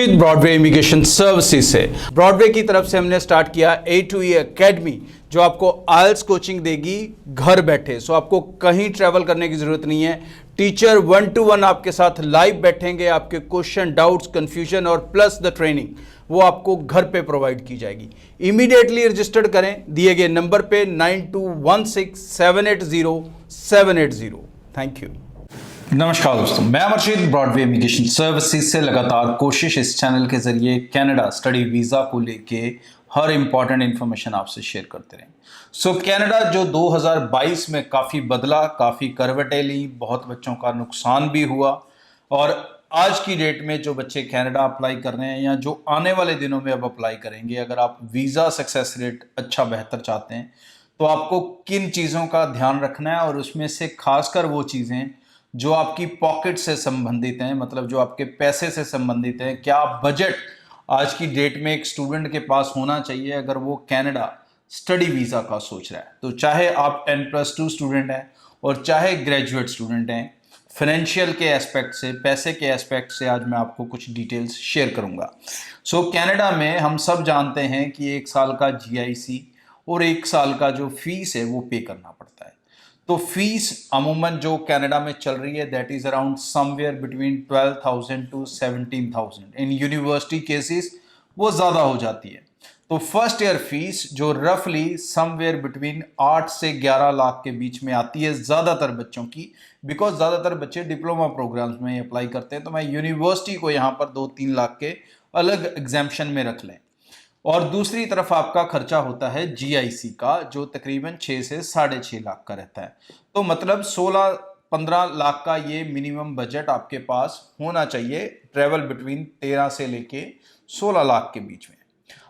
Broadway immigration services से Broadway की तरफ से हमने स्टार्ट किया A2E एकेडमी, जो आपको आइल्स कोचिंग देगी घर बैठे। सो आपको कहीं ट्रैवल करने की जरूरत नहीं है। टीचर 1-to-1 आपके साथ लाइव बैठेंगे, आपके क्वेश्चन, डाउट्स, कंफ्यूजन और प्लस द ट्रेनिंग वो आपको घर पे प्रोवाइड की जाएगी। इमीडिएटली रजिस्टर्ड करें दिए गए नंबर पे 9216780780। Thank you. नमस्कार दोस्तों, मैं अमरजीत ब्रॉडवे इमिग्रेशन सर्विसेज से लगातार कोशिश इस चैनल के जरिए कनाडा स्टडी वीज़ा को लेके हर इंपॉर्टेंट इन्फॉर्मेशन आपसे शेयर करते रहें। सो कनाडा जो 2022 में काफ़ी बदला, काफ़ी करवटें ली, बहुत बच्चों का नुकसान भी हुआ। और आज की डेट में जो बच्चे कनाडा अप्लाई कर रहे हैं या जो आने वाले दिनों में अब अप्लाई करेंगे, अगर आप वीज़ा सक्सेस रेट अच्छा बेहतर चाहते हैं तो आपको किन चीज़ों का ध्यान रखना है, और उसमें से खासकर वो चीज़ें जो आपकी पॉकेट से संबंधित हैं, मतलब जो आपके पैसे से संबंधित हैं। क्या बजट आज की डेट में एक स्टूडेंट के पास होना चाहिए अगर वो कनाडा स्टडी वीज़ा का सोच रहा है? तो चाहे आप 10+2 स्टूडेंट हैं और चाहे ग्रेजुएट स्टूडेंट हैं, फाइनेंशियल के एस्पेक्ट से, पैसे के एस्पेक्ट से आज मैं आपको कुछ डिटेल्स शेयर करूंगा। सो कनाडा में हम सब जानते हैं कि 1 साल का GIC और 1 साल का जो फीस है वो पे करना पड़ता है। तो फीस अमूमन जो कनाडा में चल रही है that is around somewhere between 12,000 to 17,000। In university cases वो ज़्यादा हो जाती है। तो फर्स्ट ईयर फीस जो रफली समवेयर बिटवीन 8 से 11 लाख के बीच में आती है ज़्यादातर बच्चों की, बिकॉज ज़्यादातर बच्चे डिप्लोमा प्रोग्राम्स में अप्लाई करते हैं। तो मैं यूनिवर्सिटी को यहाँ पर 2-3 लाख के अलग एग्जाम्पशन में रख लें। और दूसरी तरफ आपका खर्चा होता है GIC का, जो तकरीबन 6 से 6.5 लाख का रहता है। तो मतलब 16-15 लाख का ये मिनिमम बजट आपके पास होना चाहिए, ट्रेवल बिटवीन 13 से लेके 16 लाख के बीच में।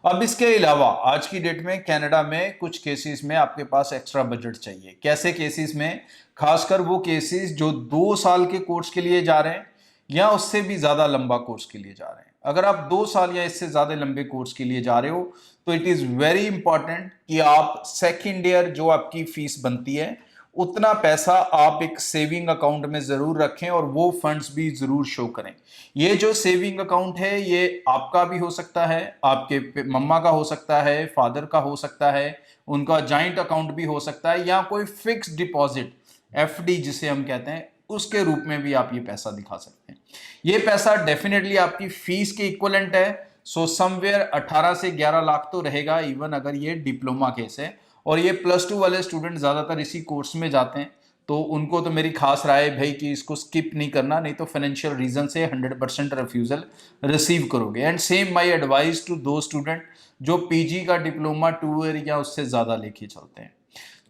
अब इसके अलावा आज की डेट में कनाडा में कुछ केसेस में आपके पास एक्स्ट्रा बजट चाहिए। कैसे केसेस में? खासकर वो केसेस जो 2 साल के कोर्स के लिए जा रहे हैं या उससे भी ज़्यादा लंबा कोर्स के लिए जा रहे हैं। अगर आप 2 साल या इससे ज़्यादा लंबे कोर्स के लिए जा रहे हो तो इट इज़ वेरी इंपॉर्टेंट कि आप सेकेंड ईयर जो आपकी फीस बनती है उतना पैसा आप एक सेविंग अकाउंट में ज़रूर रखें और वो फंड्स भी ज़रूर शो करें। ये जो सेविंग अकाउंट है ये आपका भी हो सकता है, आपके मम्मा का हो सकता है, फादर का हो सकता है, उनका जॉइंट अकाउंट भी हो सकता है, या कोई फिक्स डिपॉजिट FD जिसे हम कहते हैं उसके रूप में भी आप ये पैसा दिखा सकते हैं। ये पैसा डेफिनेटली आपकी फीस के इक्वलेंट है। सो समवेयर 18 से 11 लाख तो रहेगा, इवन अगर ये डिप्लोमा केस है। और ये +2 वाले स्टूडेंट ज़्यादातर इसी कोर्स में जाते हैं, तो उनको तो मेरी खास राय है भाई कि इसको स्किप नहीं करना, नहीं तो फाइनेंशियल रीजन से 100% रिफ्यूजल रिसीव करोगे। And same my advice to दो स्टूडेंट जो PG का डिप्लोमा 2 ईयर या उससे ज़्यादा लेके चलते हैं।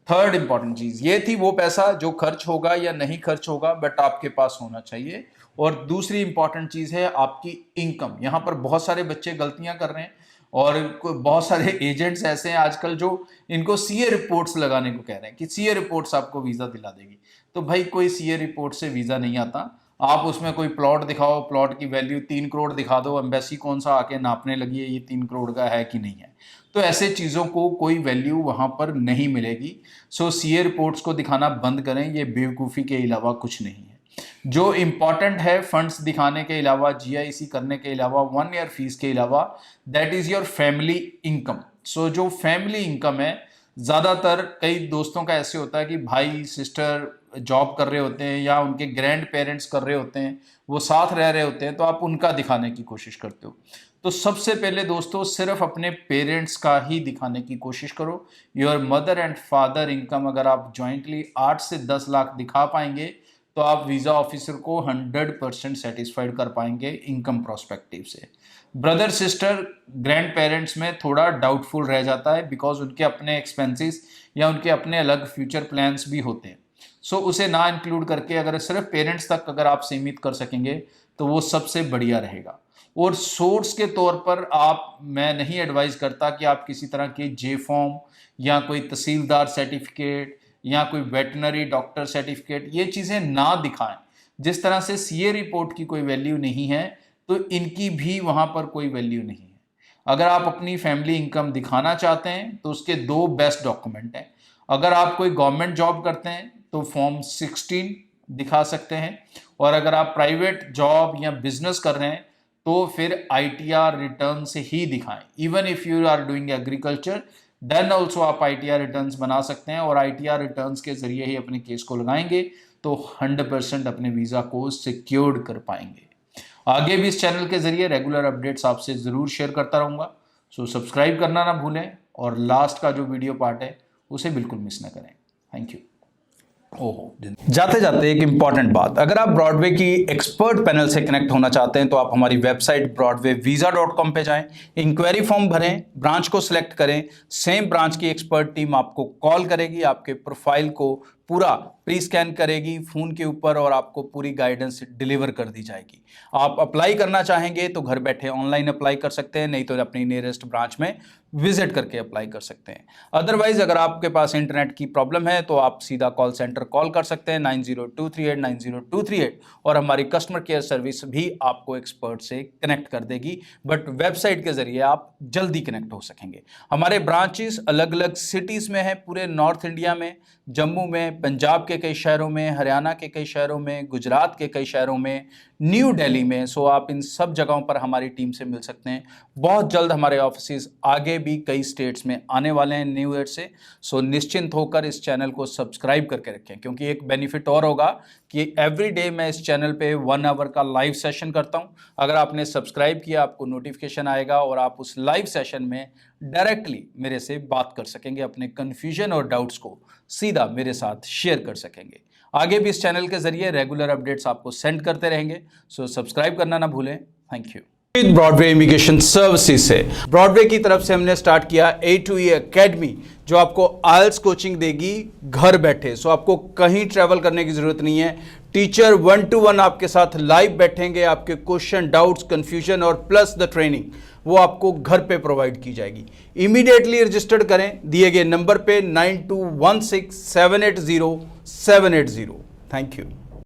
थर्ड इंपॉर्टेंट चीज ये थी, वो पैसा जो खर्च होगा या नहीं खर्च होगा बट आपके पास होना चाहिए। और दूसरी इंपॉर्टेंट चीज है आपकी इनकम। यहाँ पर बहुत सारे बच्चे गलतियां कर रहे हैं और बहुत सारे एजेंट्स ऐसे हैं आजकल जो इनको CA रिपोर्ट्स लगाने को कह रहे हैं कि CA रिपोर्ट्स आपको वीजा दिला देगी। तो भाई कोई CA रिपोर्ट से वीजा नहीं आता। आप उसमें कोई प्लॉट दिखाओ, प्लॉट की वैल्यू 3 करोड़ दिखा दो, एम्बेसी कौन सा आके नापने लगी है ये 3 करोड़ का है कि नहीं है। तो ऐसे चीज़ों को कोई वैल्यू वहाँ पर नहीं मिलेगी। सो CA रिपोर्ट्स को दिखाना बंद करें, ये बेवकूफ़ी के अलावा कुछ नहीं है। जो इम्पॉर्टेंट है फंड्स दिखाने के अलावा, GIC करने के अलावा, 1 ईयर फीस के अलावा, that is your family income. So जो फैमिली इनकम है, ज़्यादातर कई दोस्तों का ऐसे होता है कि भाई सिस्टर जॉब कर रहे होते हैं या उनके ग्रैंड पेरेंट्स कर रहे होते हैं, वो साथ रह रहे होते हैं, तो आप उनका दिखाने की कोशिश करते हो। तो सबसे पहले दोस्तों सिर्फ अपने पेरेंट्स का ही दिखाने की कोशिश करो। Your mother and father income अगर आप जॉइंटली 8 से 10 लाख दिखा पाएंगे तो आप वीज़ा ऑफिसर को 100% सेटिस्फाइड कर पाएंगे इनकम प्रोस्पेक्टिव से। ब्रदर सिस्टर ग्रैंड पेरेंट्स में थोड़ा डाउटफुल रह जाता है, बिकॉज उनके अपने एक्सपेंसेस या उनके अपने अलग फ्यूचर प्लान्स भी होते हैं। सो उसे ना इंक्लूड करके अगर सिर्फ पेरेंट्स तक अगर आप सीमित कर सकेंगे तो वो सबसे बढ़िया रहेगा। और सोर्स के तौर पर मैं नहीं एडवाइस करता कि आप किसी तरह के J फॉर्म या कोई तहसीलदार सर्टिफिकेट या कोई वेटनरी डॉक्टर सर्टिफिकेट ये चीज़ें ना दिखाएं। जिस तरह से CA रिपोर्ट की कोई वैल्यू नहीं है तो इनकी भी वहाँ पर कोई वैल्यू नहीं है। अगर आप अपनी फैमिली इनकम दिखाना चाहते हैं तो उसके 2 बेस्ट डॉक्यूमेंट हैं। अगर आप कोई गवर्नमेंट जॉब करते हैं तो फॉर्म 16 दिखा सकते हैं, और अगर आप प्राइवेट जॉब या बिजनेस कर रहे हैं तो फिर ITR रिटर्न से ही दिखाएं। Even if you are doing agriculture then also आप ITR रिटर्न्स बना सकते हैं, और ITR रिटर्न्स के जरिए ही अपने केस को लगाएंगे तो 100% अपने वीजा को सिक्योर्ड कर पाएंगे। आगे भी इस चैनल के जरिए रेगुलर अपडेट्स आपसे जरूर शेयर करता रहूंगा, सो सब्सक्राइब करना ना भूलें, और लास्ट का जो वीडियो पार्ट है उसे बिल्कुल मिस ना करें। Thank you. जाते जाते एक इंपॉर्टेंट बात, अगर आप ब्रॉडवे की एक्सपर्ट पैनल से कनेक्ट होना चाहते हैं तो आप हमारी वेबसाइट broadwayvisa.com पे जाएं, इंक्वायरी फॉर्म भरें, ब्रांच को सिलेक्ट करें, सेम ब्रांच की एक्सपर्ट टीम आपको कॉल करेगी, आपके प्रोफाइल को पूरा प्री स्कैन करेगी फोन के ऊपर और आपको पूरी गाइडेंस डिलीवर कर दी जाएगी। आप अप्लाई करना चाहेंगे तो घर बैठे ऑनलाइन अप्लाई कर सकते हैं, नहीं तो अपनी नियरेस्ट ब्रांच में विजिट करके अप्लाई कर सकते हैं। अदरवाइज अगर आपके पास इंटरनेट की प्रॉब्लम है तो आप सीधा कॉल सेंटर कॉल कर सकते हैं 9023890238, और हमारी कस्टमर केयर सर्विस भी आपको एक्सपर्ट से कनेक्ट कर देगी, बट वेबसाइट के जरिए आप जल्दी कनेक्ट हो सकेंगे। हमारे ब्रांचेस अलग अलग सिटीज में हैं, पूरे नॉर्थ इंडिया में, जम्मू में, पंजाब के कई शहरों में, हरियाणा के कई शहरों में, गुजरात के कई शहरों में, न्यू दिल्ली में। सो आप इन सब जगहों पर हमारी टीम से मिल सकते हैं। बहुत जल्द हमारे ऑफिसेज आगे भी कई स्टेट्स में आने वाले हैं न्यू ईयर से। सो निश्चिंत होकर इस चैनल को सब्सक्राइब करके रखें, क्योंकि एक बेनिफिट और होगा कि एवरी डे मैं इस चैनल पे 1 आवर का लाइव सेशन करता हूं। अगर आपने सब्सक्राइब किया आपको नोटिफिकेशन आएगा और आप उस लाइव सेशन में डायरेक्टली मेरे से बात कर सकेंगे, अपने कन्फ्यूजन और डाउट्स को सीधा मेरे साथ शेयर कर सकेंगे। आगे भी इस चैनल के जरिए रेगुलर अपडेट्स आपको सेंड करते रहेंगे, सो सब्सक्राइब करना ना भूलें। Thank you. Broadway immigration services से ब्रॉडवे की तरफ से हमने स्टार्ट किया A2E एकेडमी, जो आपको आइल्स कोचिंग देगी घर बैठे। सो आपको कहीं ट्रैवल करने की जरूरत नहीं है। टीचर 1-to-1 आपके साथ लाइव बैठेंगे, आपके क्वेश्चन, डाउट्स, कंफ्यूजन और प्लस द ट्रेनिंग वो आपको घर पे प्रोवाइड की जाएगी। इमीडिएटली रजिस्टर्ड करें दिए गए नंबर पे 9216780780। Thank you.